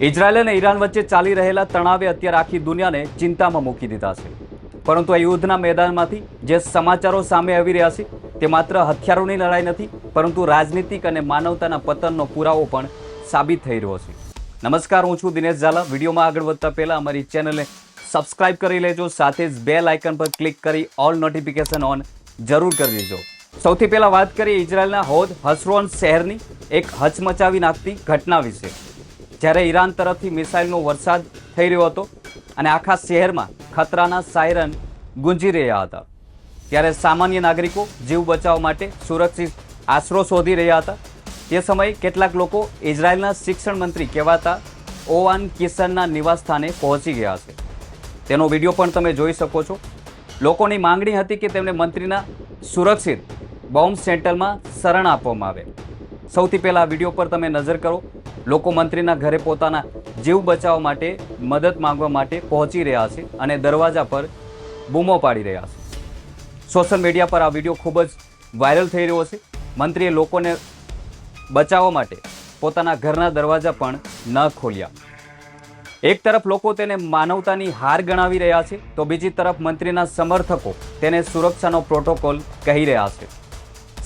Israel અને Iran વચ્ચે ચાલી રહેલા તણાવે અત્યારે આખી દુનિયાને ચિંતામાં મૂકી દીધા છે. પરંતુ આ યુદ્ધના મેદાનમાંથી જે સમાચારો સામે આવી રહ્યા છે તે માત્ર હથિયારોની લડાઈ નથી, પરંતુ રાજનીતિક અને માનવતાના પતનનો પુરાવો પણ સાબિત થઈ રહ્યો છે. નમસ્કાર, હું છું દિનેશ ઝાલા. વિડીયોમાં આગળ વધતા પહેલા અમારી ચેનલને સબસ્ક્રાઇબ કરી લેજો, સાથે જ બેલ આઇકન પર ક્લિક કરી ઓલ નોટિફિકેશન ઓન જરૂર કરી દેજો. સૌથી પહેલા વાત કરીએ ઇઝરાયલના હોદ હસરોન શહેરની એક હચમચાવી નાખતી ઘટના વિશે. જ્યારે ઈરાન તરફથી મિસાઇલનો વરસાદ થઈ રહ્યો હતો અને આખા શહેરમાં ખતરાના સાયરન ગુંજી રહ્યા હતા, ત્યારે સામાન્ય નાગરિકો જીવ બચાવવા માટે સુરક્ષિત આશરો શોધી રહ્યા હતા. તે સમયે કેટલાક લોકો ઇઝરાયલના શિક્ષણ મંત્રી કહેવાતા ઓવાન કિસનના નિવાસસ્થાને પહોંચી ગયા છે. તેનો વિડીયો પણ તમે જોઈ શકો છો. લોકોની માંગણી હતી કે તેમને મંત્રીના સુરક્ષિત બોમ્બ સેન્ટરમાં શરણ આપવામાં આવે. સૌથી પહેલાં આ વિડીયો પર તમે નજર કરો. લોકો મંત્રીના ઘરે પોતાના જીવ બચાવવા માટે મદદ માંગવા માટે પહોંચી રહ્યા છે અને દરવાજા પર બૂમો પાડી રહ્યા છે. સોશિયલ મીડિયા પર આ વિડીયો ખૂબ જ વાયરલ થઈ રહ્યો છે. મંત્રીએ લોકોને બચાવવા માટે પોતાના ઘરના દરવાજા પણ ન ખોલ્યા. એક તરફ લોકો તેને માનવતાની હાર ગણાવી રહ્યા છે, તો બીજી તરફ મંત્રીના સમર્થકો તેને સુરક્ષાનો પ્રોટોકોલ કહી રહ્યા છે.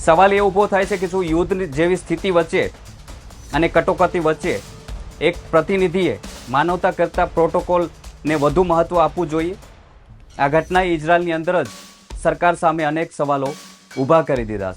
સવાલ એ ઊભો થાય છે કે શું યુદ્ધ જેવી સ્થિતિ વચ્ચે અને કટોકટી વચ્ચે એક પ્રતિનિધિએ માનવતા કરતાં પ્રોટોકોલને વધુ મહત્ત્વ આપવું જોઈએ? આ ઘટનાએ ઇઝરાયલની અંદર જ સરકાર સામે અનેક સવાલો ઊભા કરી દીધા છે.